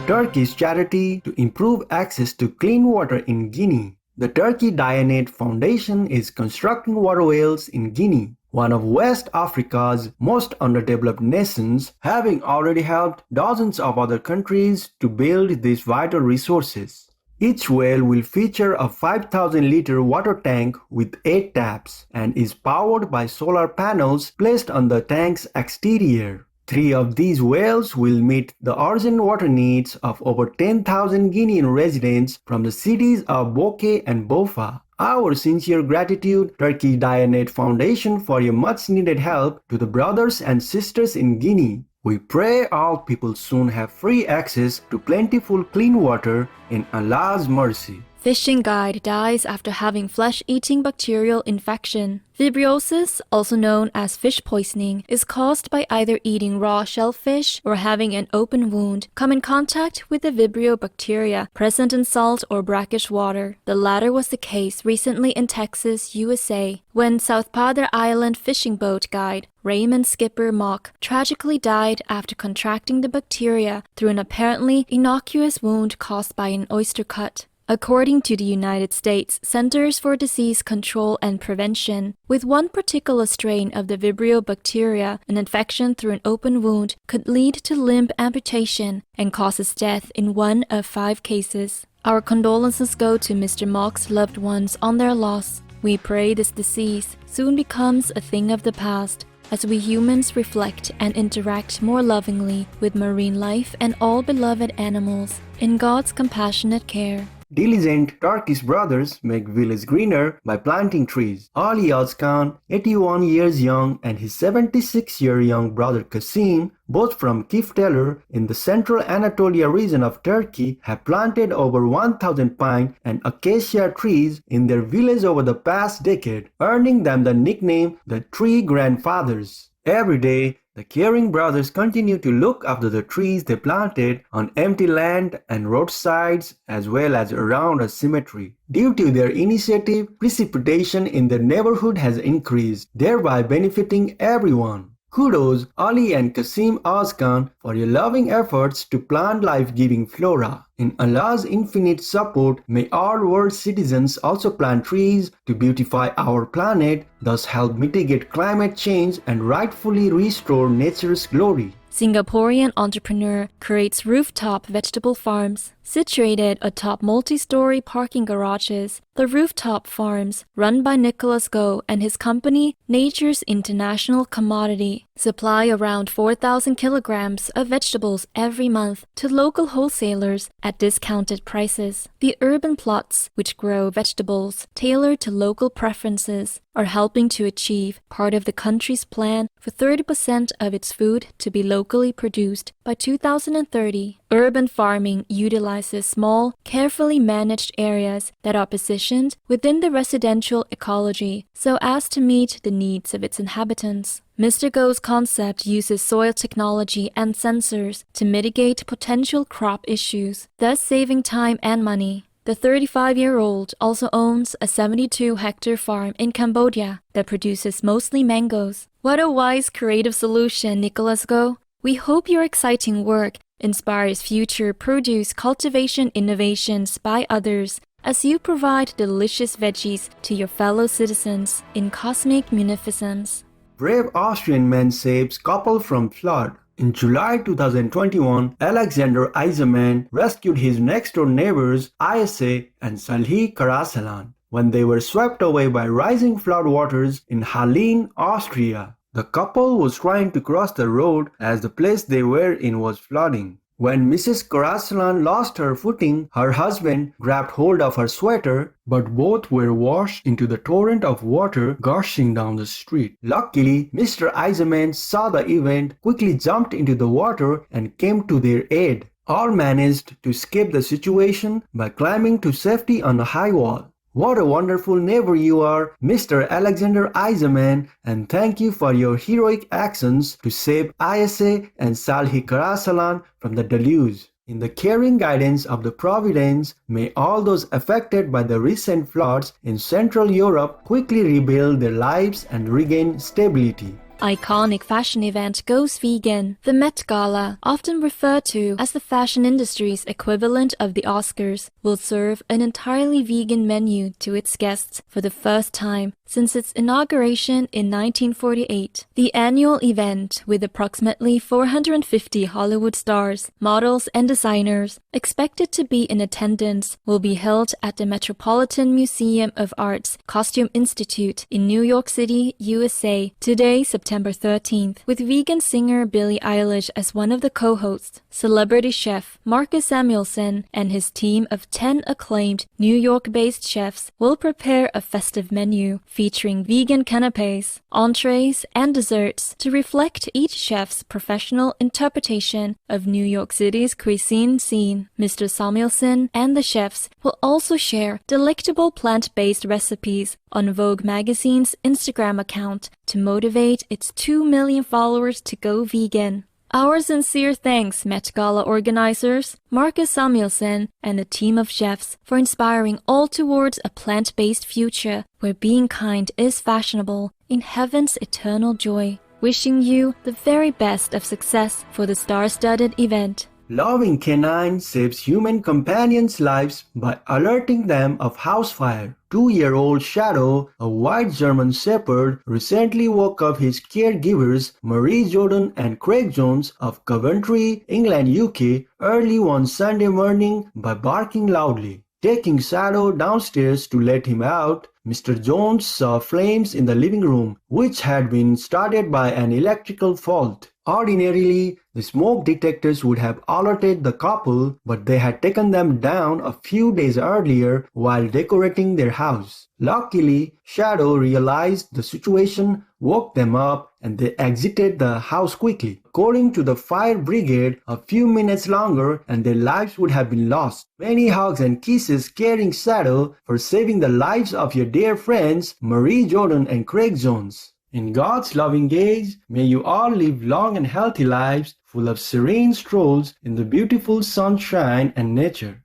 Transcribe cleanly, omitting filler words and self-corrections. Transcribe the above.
Turkish charity to improve access to clean water in Guinea. The Turkey Diyanet Foundation is constructing water wells in Guinea, one of West Africa's most underdeveloped nations, having already helped dozens of other countries to build these vital resources. Each well will feature a 5,000-liter water tank with 8 taps and is powered by solar panels placed on the tank's exterior. 3 of these wells will meet the urgent water needs of over 10,000 Guinean residents from the cities of Bouake and Bofa. Our sincere gratitude, Turkey Diyanet Foundation, for your much-needed help to the brothers and sisters in Guinea. We pray all people soon have free access to plentiful clean water in Allah's mercy. Fishing guide dies after having flesh-eating bacterial infection. Vibriosis, also known as fish poisoning, is caused by either eating raw shellfish or having an open wound come in contact with the Vibrio bacteria present in salt or brackish water. The latter was the case recently in Texas, USA, when South Padre Island fishing boat guide Raymond Skipper Mock tragically died after contracting the bacteria through an apparently innocuous wound caused by an oyster cut. According to the United States Centers for Disease Control and Prevention, with one particular strain of the Vibrio bacteria, an infection through an open wound could lead to limb amputation and causes death in 1 of 5 cases. Our condolences go to Mr. Mock's loved ones on their loss. We pray this disease soon becomes a thing of the past, as we humans reflect and interact more lovingly with marine life and all beloved animals in God's compassionate care. Diligent Turkish brothers make village greener by planting trees. Ali Özkan, 81 years young, and his 76-year-young brother Kasim, both from Kifteler in the central Anatolia region of Turkey, have planted over 1,000 pine and acacia trees in their village over the past decade, earning them the nickname the Tree Grandfathers. Every day, the caring brothers continue to look after the trees they planted on empty land and roadsides as well as around a cemetery. Due to their initiative, precipitation in their neighborhood has increased, thereby benefiting everyone. Kudos Ali and Kasim Özkan for your loving efforts to plant life-giving flora. In Allah's infinite support, may all world citizens also plant trees to beautify our planet, thus help mitigate climate change and rightfully restore nature's glory. Singaporean entrepreneur creates rooftop vegetable farms. Situated atop multi-story parking garages, the rooftop farms, run by Nicholas Goh and his company, Nature's International Commodity, supply around 4,000 kilograms of vegetables every month to local wholesalers at discounted prices. The urban plots, which grow vegetables tailored to local preferences, are helping to achieve part of the country's plan for 30% of its food to be locally produced by 2030. Urban farming utilizes small, carefully managed areas that are positioned within the residential ecology so as to meet the needs of its inhabitants. Mr. Goh's concept uses soil technology and sensors to mitigate potential crop issues, thus saving time and money. The 35-year-old also owns a 72-hectare farm in Cambodia that produces mostly mangoes. What a wise creative solution, Nicholas Goh! We hope your exciting work inspires future produce cultivation innovations by others as you provide delicious veggies to your fellow citizens in cosmic munificence. Brave Austrian man saves couple from flood. In July 2021, Alexander Eisenman rescued his next-door neighbors Ayse and Salih Karasalan when they were swept away by rising floodwaters in Hallin, Austria. The couple was trying to cross the road as the place they were in was flooding. When Mrs. Karasalan lost her footing, her husband grabbed hold of her sweater, but both were washed into the torrent of water gushing down the street. Luckily, Mr. Eisenman saw the event, quickly jumped into the water and came to their aid. All managed to escape the situation by climbing to safety on a high wall. What a wonderful neighbor you are, Mr. Alexander Eisenman, and thank you for your heroic actions to save Ayse and Salih Karasalan from the deluge. In the caring guidance of the Providence, may all those affected by the recent floods in Central Europe quickly rebuild their lives and regain stability. iconic fashion event goes vegan. The Met Gala, often referred to as the fashion industry's equivalent of the Oscars, will serve an entirely vegan menu to its guests for the first time since its inauguration in 1948. The annual event, with approximately 450 Hollywood stars, models, and designers expected to be in attendance, will be held at the Metropolitan Museum of Art's Costume Institute in New York City, USA, today, September 13th, with vegan singer Billie Eilish as one of the co-hosts. Celebrity chef Marcus Samuelsson and his team of 10 acclaimed New York-based chefs will prepare a festive menu featuring vegan canapés, entrees, and desserts to reflect each chef's professional interpretation of New York City's cuisine scene. Mr. Samuelsson and the chefs will also share delectable plant-based recipes on Vogue magazine's Instagram account to motivate its 2 million followers to go vegan. Our sincere thanks, Met Gala organizers, Marcus Samuelsson, and a team of chefs for inspiring all towards a plant-based future where being kind is fashionable in heaven's eternal joy. Wishing you the very best of success for the star-studded event. Loving canine saves human companions' lives by alerting them of house fire. 2-year-old Shadow, a white German Shepherd, recently woke up his caregivers Marie Jordan and Craig Jones of Coventry, England, UK, early one Sunday morning by barking loudly. Taking Shadow downstairs to let him out, Mr. Jones saw flames in the living room, which had been started by an electrical fault. Ordinarily, the smoke detectors would have alerted the couple, but they had taken them down a few days earlier while decorating their house. Luckily, Shadow realized the situation, woke them up, and they exited the house quickly. According to the fire brigade, a few minutes longer and their lives would have been lost. Many hugs and kisses caring Shadow for saving the lives of your dear friends Marie Jordan and Craig Jones. In God's loving gaze, may you all live long and healthy lives full of serene strolls in the beautiful sunshine and nature.